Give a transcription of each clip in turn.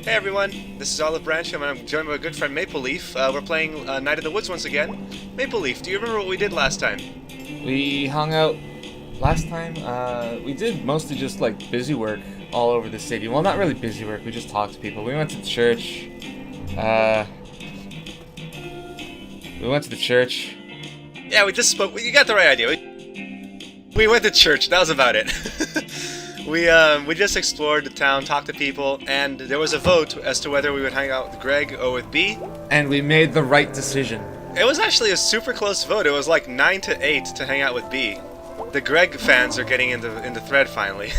Hey everyone, this is Olive Branch and I'm joined by my good friend Maple Leaf. We're playing Night of the Woods once again. Maple Leaf, do you remember what we did last time? We hung out last time. We did mostly just like busy work all over the city. Well, not really busy work. We just talked to people. We went to the church. We went to the church. Yeah, we just spoke. You got the right idea. We went to church. That was about it. We just explored the town, talked to people, and there was a vote as to whether we would hang out with Greg or with B. And we made the right decision. It was actually a super close vote. It was like 9-8 to hang out with B. The Greg fans are getting in the thread finally.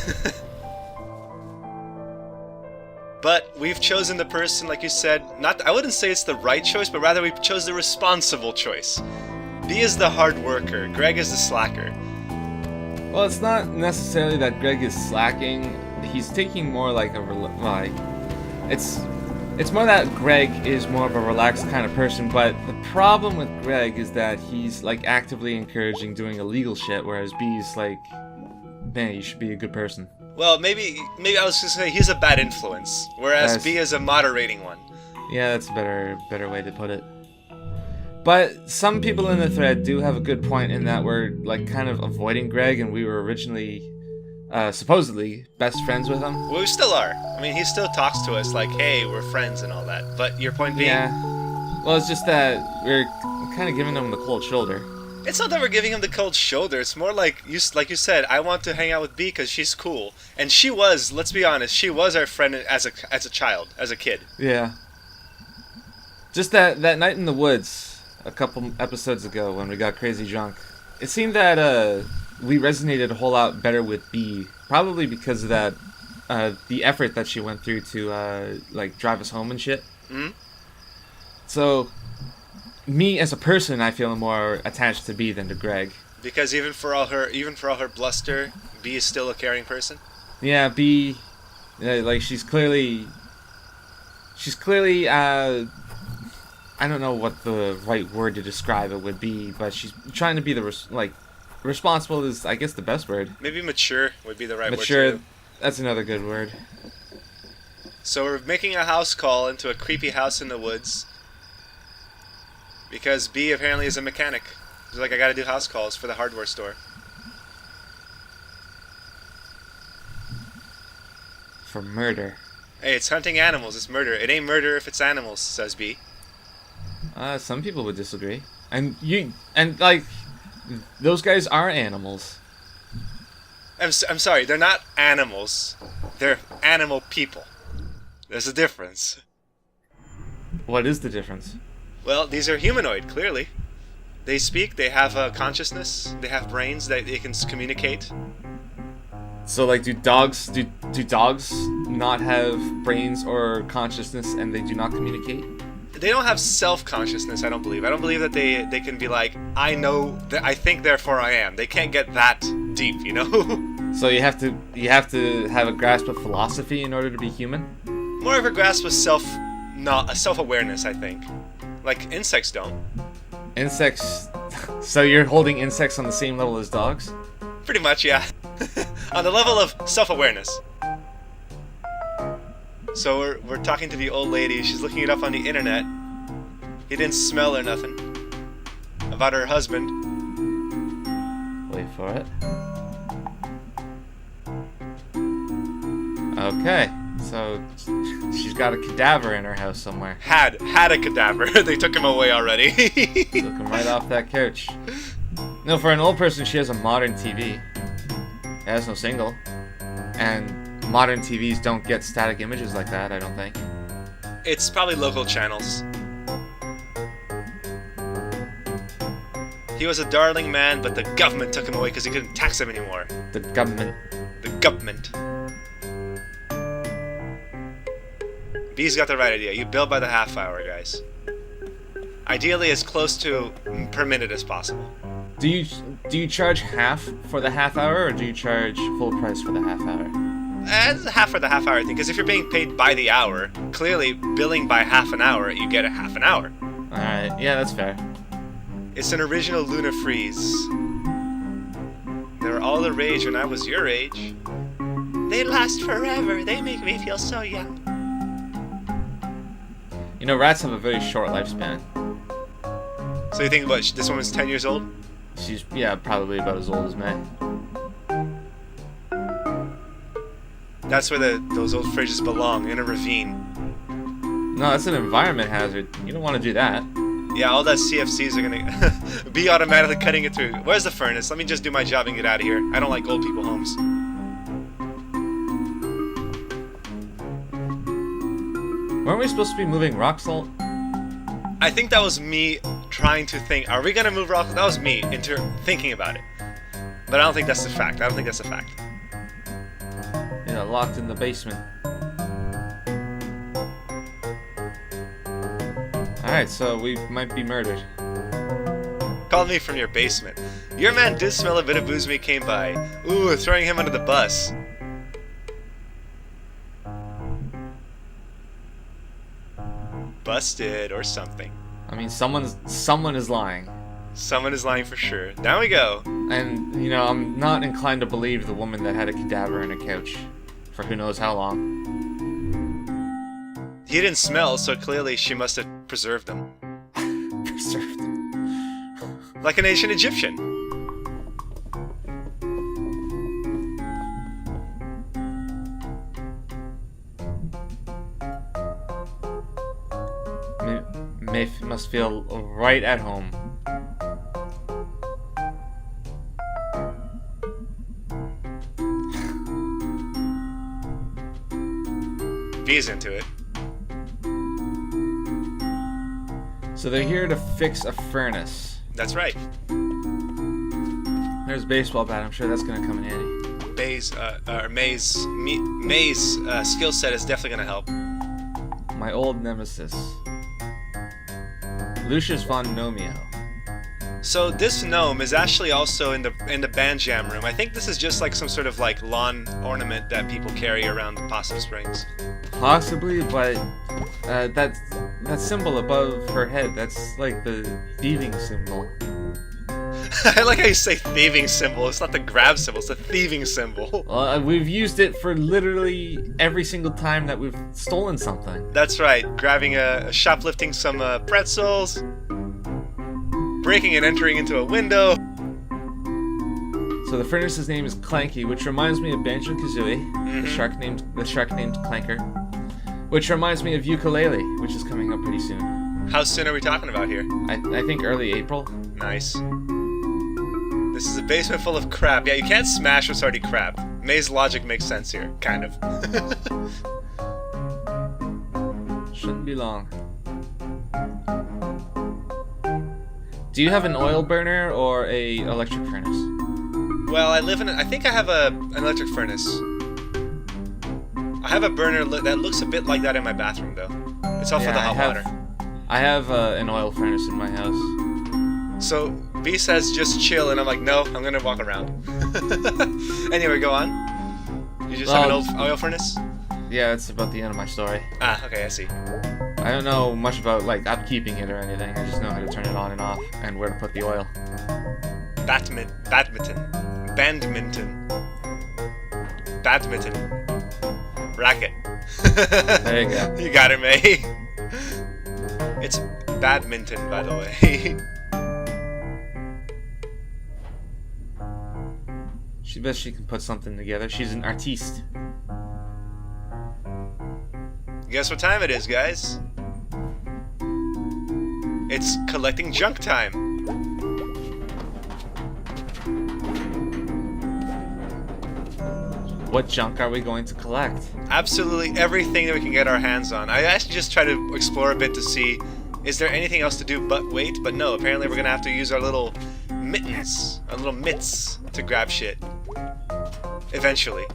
But we've chosen the person, like you said, I wouldn't say it's the right choice, but rather we chose the responsible choice. B is the hard worker, Greg is the slacker. Well, it's not necessarily that Greg is slacking. He's taking more like it's more that Greg is more of a relaxed kind of person, but the problem with Greg is that he's like actively encouraging doing illegal shit, whereas B is like, man, you should be a good person. Well, maybe I was just say he's a bad influence, whereas B is a moderating one. Yeah, that's a better way to put it. But some people in the thread do have a good point in that we're like kind of avoiding Greg, and we were originally supposedly best friends with him. Well, we still are. I mean, he still talks to us like, hey, we're friends and all that. But your point being? Yeah. Well, it's just that we're kind of giving him the cold shoulder. It's not that we're giving him the cold shoulder. It's more like you said, I want to hang out with B because she's cool. And she was, let's be honest, she was our friend as a child, as a kid. Yeah. Just that night in the woods a couple episodes ago when we got crazy drunk, it seemed that we resonated a whole lot better with B, probably because of that the effort that she went through to like drive us home and shit. Mm-hmm. So me as a person, I feel more attached to B than to Greg. Because even for all her bluster, B is still a caring person. Yeah, B, like she's clearly I don't know what the right word to describe it would be, but she's trying to be responsible is, I guess, the best word. Maybe mature would be the right word. Mature, that's another good word. So we're making a house call into a creepy house in the woods because B apparently is a mechanic. He's like, I gotta do house calls for the hardware store. For murder. Hey, it's hunting animals, it's murder. It ain't murder if it's animals, says B. Some people would disagree. And those guys are animals. I'm sorry, they're not animals. They're animal people. There's a difference. What is the difference? Well, these are humanoid, clearly. They speak, they have a consciousness, they have brains, they can communicate. So, like, do dogs not have brains or consciousness and they do not communicate? They don't have self-consciousness, I don't believe. I don't believe that they can be like, I know, I think, therefore I am. They can't get that deep, you know? So you have to have a grasp of philosophy in order to be human? More of a grasp of self-awareness, I think. Like insects don't. Insects... So you're holding insects on the same level as dogs? Pretty much, yeah. On the level of self-awareness. So we're talking to the old lady. She's looking it up on the internet. He didn't smell or nothing. About her husband. Wait for it. Okay, so she's got a cadaver in her house somewhere. Had a cadaver. They took him away already. Took him right off that couch. No, for an old person, she has a modern TV. It has no single. And modern TVs don't get static images like that, I don't think. It's probably local channels. He was a darling man, but the government took him away because he couldn't tax him anymore. The government. The government. B's got the right idea. You bill by the half hour, guys. Ideally as close to per minute as possible. Do you charge half for the half hour, or do you charge full price for the half hour? It's half for the half hour thing, because if you're being paid by the hour, clearly billing by half an hour, you get a half an hour. Alright, yeah, that's fair. It's an original Luna Freeze. They were all the rage when I was your age. They last forever. They make me feel so young. know, rats have a very short lifespan. So you think what? This woman's 10 years old? She's, yeah, probably about as old as me. That's where those old fridges belong, in a ravine. No, that's an environment hazard. You don't want to do that. Yeah, all that CFCs are gonna be automatically cutting it through. Where's the furnace? Let me just do my job and get out of here. I don't like old people homes. Weren't we supposed to be moving rock salt? I think that was me trying to think, are we gonna move rock? That was me thinking about it. But I don't think that's the fact. I don't think that's a fact. Yeah, locked in the basement. Alright, so we might be murdered. Call me from your basement. Your man did smell a bit of booze when he came by. Ooh, throwing him under the bus. Busted or something. I mean, someone is lying. Someone is lying for sure. Down we go. And, you know, I'm not inclined to believe the woman that had a cadaver in a couch for who knows how long. He didn't smell, so clearly she must have preserved him. Preserved. Like an ancient Egyptian. Maeve must feel right at home. V's into it. So they're here to fix a furnace. That's right. There's a baseball bat. I'm sure that's gonna come in handy. May's skill set is definitely gonna help. My old nemesis, Lucius von Nomeo. So this gnome is actually also in the band jam room. I think this is just like some sort of like lawn ornament that people carry around the Possum Springs. Possibly, but that symbol above her head, that's like the thieving symbol. I like how you say thieving symbol. It's not the grab symbol, it's the thieving symbol. We've used it for literally every single time that we've stolen something. That's right. Grabbing shoplifting some pretzels, breaking and entering into a window. So the furnace's name is Clanky, which reminds me of Banjo-Kazooie, the shark named Clanker, which reminds me of Ukulele, which is coming up pretty soon. How soon are we talking about here? I think early April. Nice. This is a basement full of crap. Yeah, you can't smash what's already crap. May's logic makes sense here, kind of. Shouldn't be long. Do you have an oil burner or a electric furnace? Well, I think I have an electric furnace. I have a burner that looks a bit like that in my bathroom, though. It's all for the hot water. I have an oil furnace in my house. So, B says just chill, and I'm like, no, I'm gonna walk around. Anyway, go on. You just have an old oil furnace? Yeah, that's about the end of my story. Ah, okay, I see. I don't know much about, like, upkeeping it or anything. I just know how to turn it on and off, and where to put the oil. Badminton. Racket. There you go. You got it, May. It's badminton, by the way. She bet she can put something together. She's an artiste. Guess what time it is, guys? It's collecting junk time. What junk are we going to collect? Absolutely everything that we can get our hands on. I actually just try to explore a bit to see, is there anything else to do but wait? But no, apparently we're gonna have to use our little mittens, our little mitts, to grab shit. Eventually.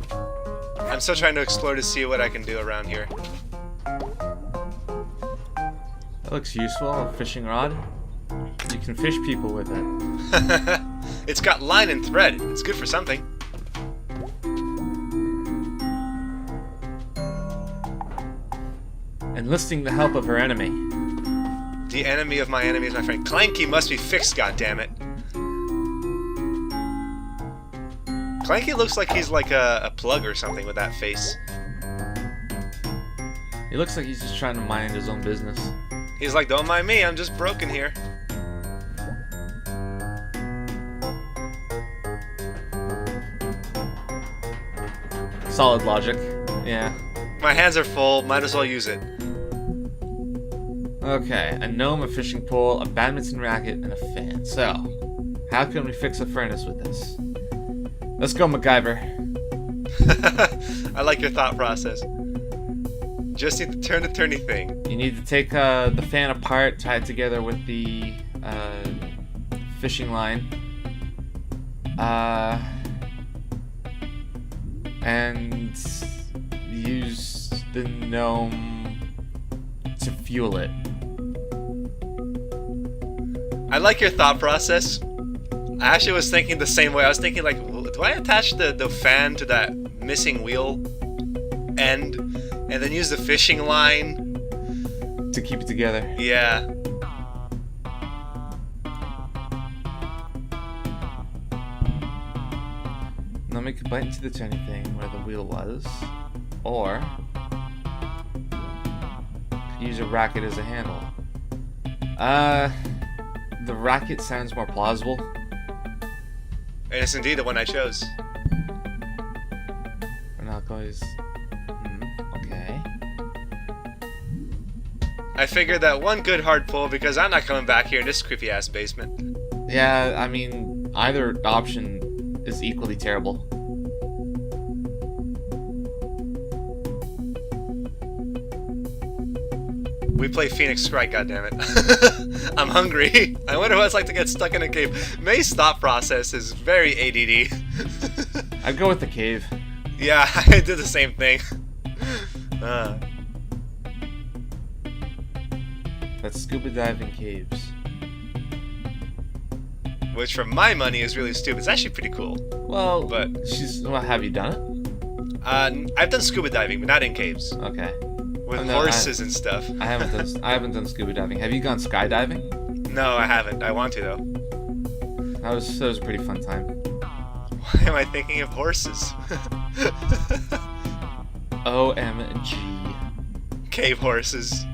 I'm still trying to explore to see what I can do around here. That looks useful, a fishing rod. You can fish people with it. It's got line and thread. It's good for something. Enlisting the help of her enemy. The enemy of my enemy is my friend. Clanky must be fixed, goddammit. Clanky looks like he's like a plug or something with that face. He looks like he's just trying to mind his own business. He's like, don't mind me, I'm just broken here. Solid logic. Yeah. My hands are full, might as well use it. Okay, a gnome, a fishing pole, a badminton racket, and a fan. So, how can we fix a furnace with this? Let's go, MacGyver. I like your thought process. Just need to turn the turny thing. You need to take the fan apart, tie it together with the fishing line. And use the gnome to fuel it. I like your thought process. I actually was thinking the same way. I was thinking like, do I attach the fan to that missing wheel end and then use the fishing line? To keep it together. Yeah. Now make a bite into the turning thing where the wheel was. Or use a racket as a handle. The racket sounds more plausible. And it's indeed the one I chose. We're not going to... okay. I figured that one good hard pull because I'm not coming back here in this creepy ass basement. Yeah, I mean, either option is equally terrible. We play Phoenix Strike, goddammit. I'm hungry. I wonder what it's like to get stuck in a cave. May's thought process is very ADD. I'd go with the cave. Yeah, I did the same thing. That's scuba diving caves. Which, for my money, is really stupid. It's actually pretty cool. Well, But- well, have you done it? I've done scuba diving, but not in caves. Okay. With Oh, no, horses and stuff. I haven't done scuba diving. Have you gone skydiving? No, I haven't. I want to, though. That was a pretty fun time. Why am I thinking of horses? OMG. Cave horses.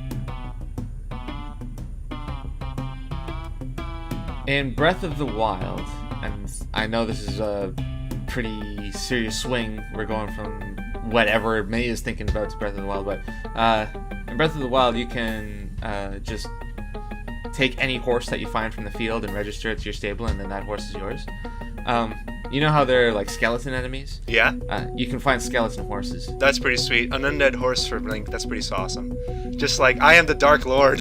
In Breath of the Wild, and I know this is a pretty serious swing, we're going from whatever May is thinking about to Breath of the Wild, but in Breath of the Wild you can just take any horse that you find from the field and register it to your stable, and then that horse is yours. You know how they're like skeleton enemies? Yeah? You can find skeleton horses. That's pretty sweet. An undead horse for Link, that's pretty awesome. Just like, I am the Dark Lord.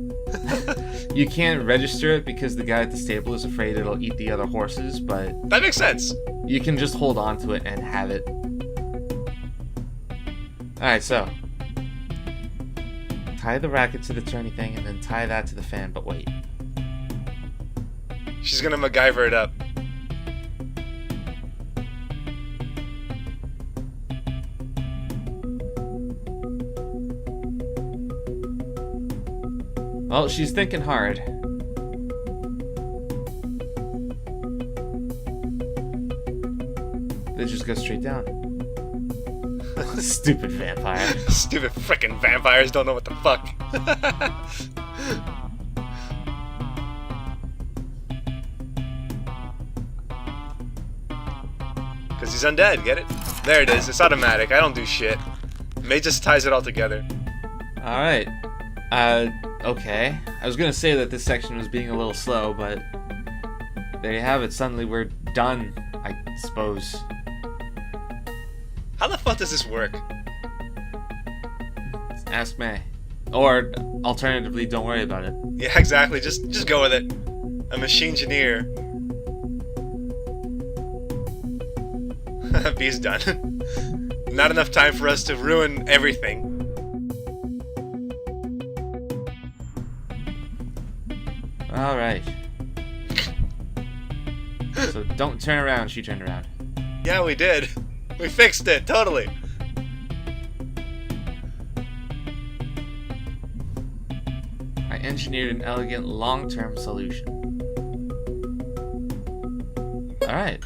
You can't register it because the guy at the stable is afraid it'll eat the other horses, but That makes sense. you can just hold on to it and have it. Alright, so tie the racket to the turny thing and then tie that to the fan, but wait. She's gonna MacGyver it up. Well, she's thinking hard. They just go straight down. Stupid vampire. Stupid frickin' vampires don't know what the fuck. Because he's undead, get it? There it is, it's automatic, I don't do shit. May just ties it all together. Alright. Okay. I was gonna say that this section was being a little slow, but there you have it. Suddenly we're done, I suppose. How the fuck does this work? Ask May. Or, alternatively, don't worry about it. Yeah, exactly, just go with it. A machine engineer. B's done. Not enough time for us to ruin everything. Alright. So don't turn around, she turned around. Yeah, we did. We fixed it, totally. I engineered an elegant long-term solution. Alright.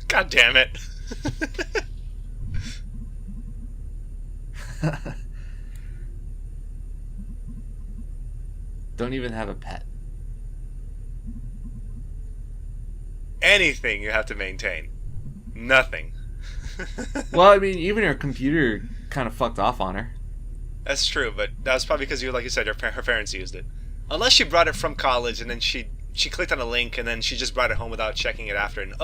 God damn it. Don't even have a pet. Anything you have to maintain. Nothing. Well, I mean, even her computer kind of fucked off on her. That's true, but that was probably because like you said, her parents used it. Unless she brought it from college and then she clicked on a link and then she just brought it home without checking it after. And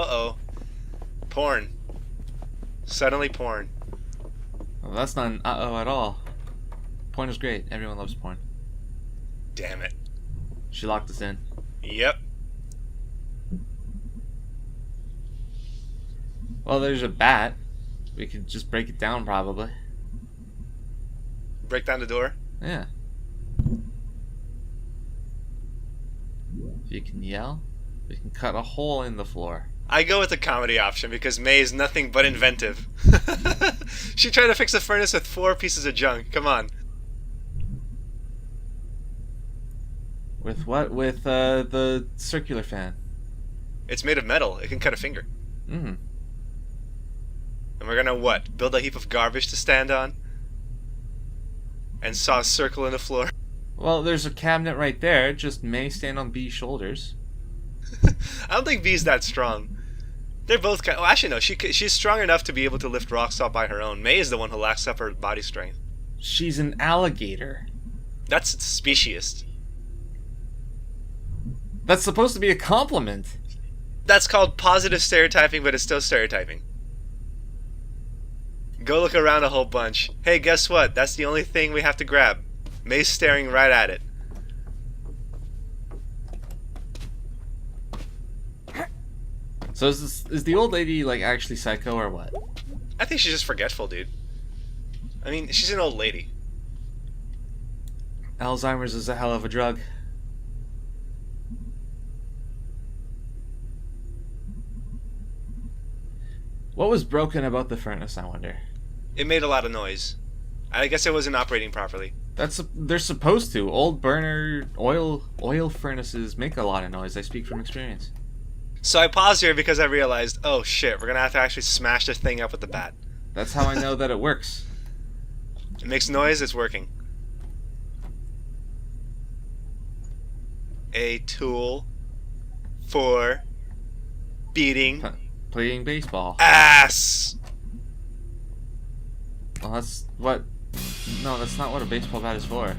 porn. Suddenly porn. Well, that's not an uh-oh at all. Porn is great. Everyone loves porn. Damn it. She locked us in. Yep. Well, there's a bat. We could just break it down, probably. Break down the door. Yeah. If you can yell, we can cut a hole in the floor. I go with the comedy option because May is nothing but inventive. She tried to fix a furnace with 4 pieces of junk. Come on. With what? With the circular fan. It's made of metal. It can cut a finger. Mm-hmm. And we're gonna what? Build a heap of garbage to stand on? And saw a circle in the floor? Well, there's a cabinet right there. Just May stand on B's shoulders. I don't think B's that strong. They're both kind. Oh, actually, no. She's strong enough to be able to lift rocks up by her own. May is the one who lacks up her body strength. She's an alligator. That's speciesist. That's supposed to be a compliment. That's called positive stereotyping, but it's still stereotyping. Go look around a whole bunch. Hey, guess what? That's the only thing we have to grab. May's staring right at it. So is the old lady like actually psycho or what? I think she's just forgetful, dude. I mean, she's an old lady. Alzheimer's is a hell of a drug. What was broken about the furnace, I wonder? It made a lot of noise. I guess it wasn't operating properly. They're supposed to. Old burner oil furnaces make a lot of noise. I speak from experience. So I paused here because I realized, oh shit, we're gonna have to actually smash this thing up with the bat. That's how I know that it works. It makes noise, it's working. A tool for beating Playing baseball. ass. Well, that's what. No, that's not what a baseball bat is for.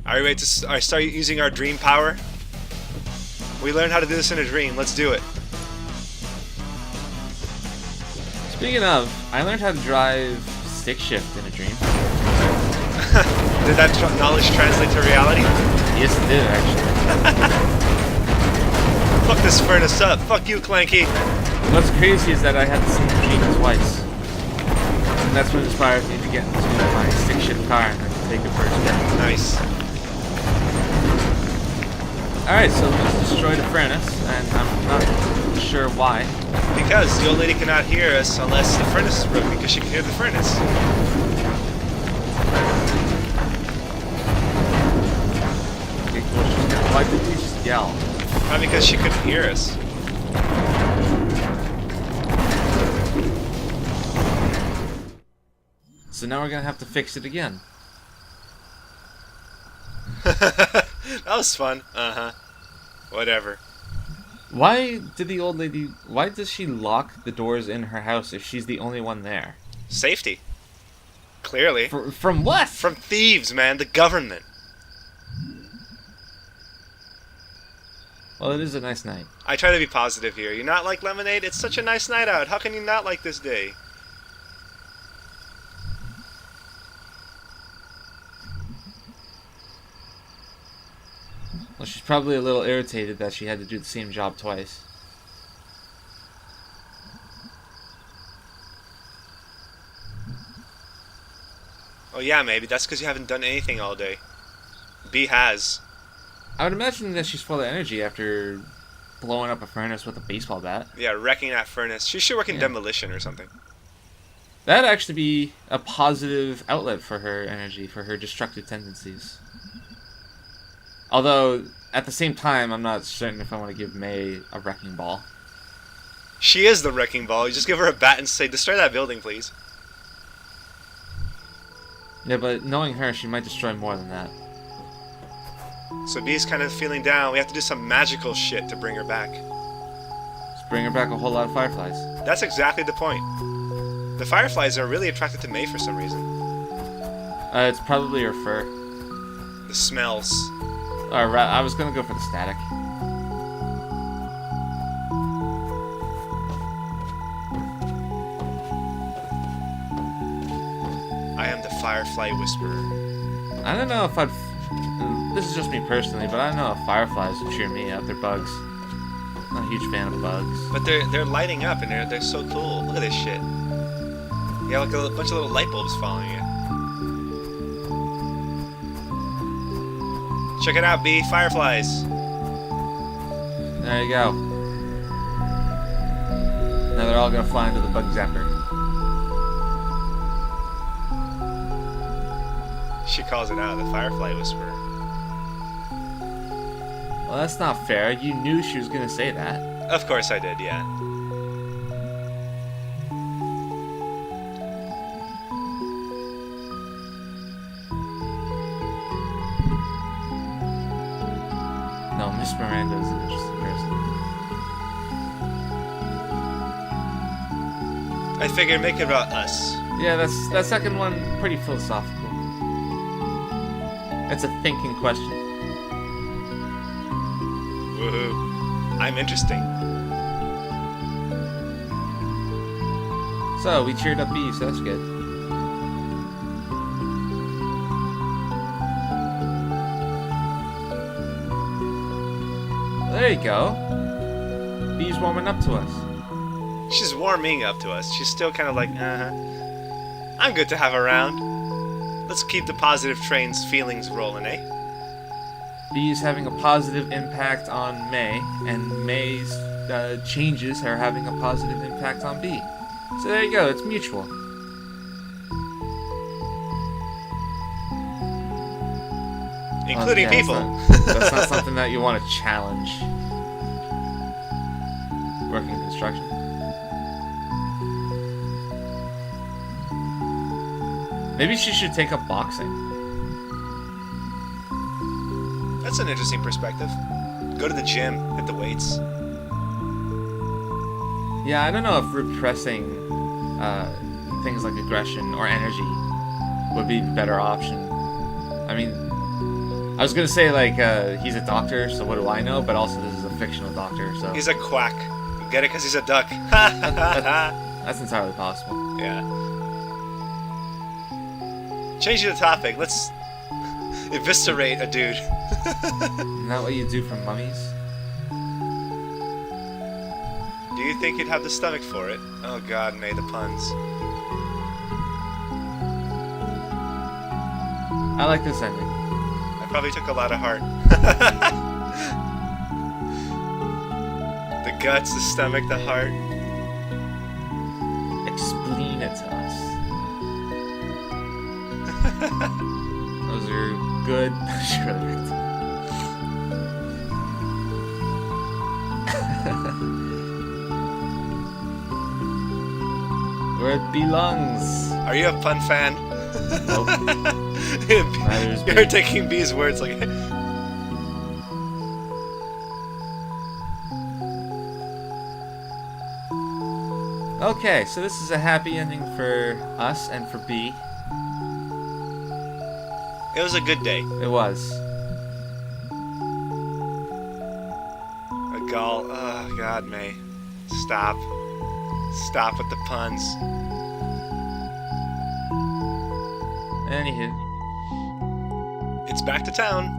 Are you ready to start using our dream power? We learned how to do this in a dream. Let's do it. Speaking of, I learned how to drive stick shift in a dream. Did that knowledge translate to reality? Yes, it did actually. Fuck this furnace up. Fuck you, Clanky. What's crazy is that I had the same dream twice. And that's what inspired me to get into my stick shift car and then take it for a spin. Nice. Alright, so let's destroy the furnace, and I'm not sure why. Because the old lady cannot hear us unless the furnace is broken, because she can hear the furnace. Okay, cool. Why did you just yell? Probably because she couldn't hear us. So now we're gonna have to fix it again. That was fun. Uh-huh. Whatever. Why does she lock the doors in her house if she's the only one there? Safety. Clearly. From what? From thieves, man. The government. Well, it is a nice night. I try to be positive here. You not like lemonade? It's such a nice night out. How can you not like this day? Well, she's probably a little irritated that she had to do the same job twice. Oh yeah, maybe. That's because you haven't done anything all day. B has. I would imagine that she's full of energy after blowing up a furnace with a baseball bat. Yeah, wrecking that furnace. She should work in demolition or something. That'd actually be a positive outlet for her energy, for her destructive tendencies. Although, at the same time, I'm not certain if I want to give May a wrecking ball. She is the wrecking ball. You just give her a bat and say, destroy that building, please. Yeah, but knowing her, she might destroy more than that. So Bee's kind of feeling down. We have to do some magical shit to bring her back. Just bring her back a whole lot of fireflies. That's exactly the point. The fireflies are really attracted to May for some reason. It's probably her fur. The smells. I was gonna go for the static. I am the Firefly Whisperer. I don't know if I'd. This is just me personally, but I don't know if fireflies would cheer me up. They're bugs. I'm not a huge fan of bugs. But they're lighting up and they're so cool. Look at this shit. You have like a bunch of little light bulbs following you. Check it out, Bee. Fireflies. There you go. Now they're all gonna fly into the bug zapper. She calls it out, the Firefly Whisperer. Well, that's not fair. You knew she was gonna say that. Of course I did, yeah. No, Miss Miranda is an interesting person. I figured make it about us. Yeah, that second one pretty philosophical. It's a thinking question. Woohoo. I'm interesting. So we cheered up Bee, so that's good. There you go. Bee's warming up to us. She's warming up to us. She's still kind of like, I'm good to have around. Let's keep the positive train's feelings rolling, eh? Bee's having a positive impact on May, and May's changes are having a positive impact on Bee. So there you go, it's mutual. Including Yeah, people. That's not something that you want to challenge. Working construction. Maybe she should take up boxing. That's an interesting perspective. Go to the gym, hit the weights. Yeah, I don't know if repressing things like aggression or energy would be a better option. I mean, I was gonna say like he's a doctor, so what do I know? But also this is a fictional doctor, so He's a quack. Get it? Because he's a duck. that's entirely possible. Yeah. Changing the topic. Let's eviscerate a dude. Isn't that what you do for mummies? Do you think you'd have the stomach for it? Oh God, May, the puns. I like this ending. I probably took a lot of heart. The guts, the stomach, the heart. Explain it to us. Those are good. Where it belongs. Are you a pun fan? Nope. Neither is You're B. taking B's words like. Okay, so this is a happy ending for us and for B. It was a good day. It was. A gall. Oh God, May. Stop. Stop with the puns. Anywho. It's back to town.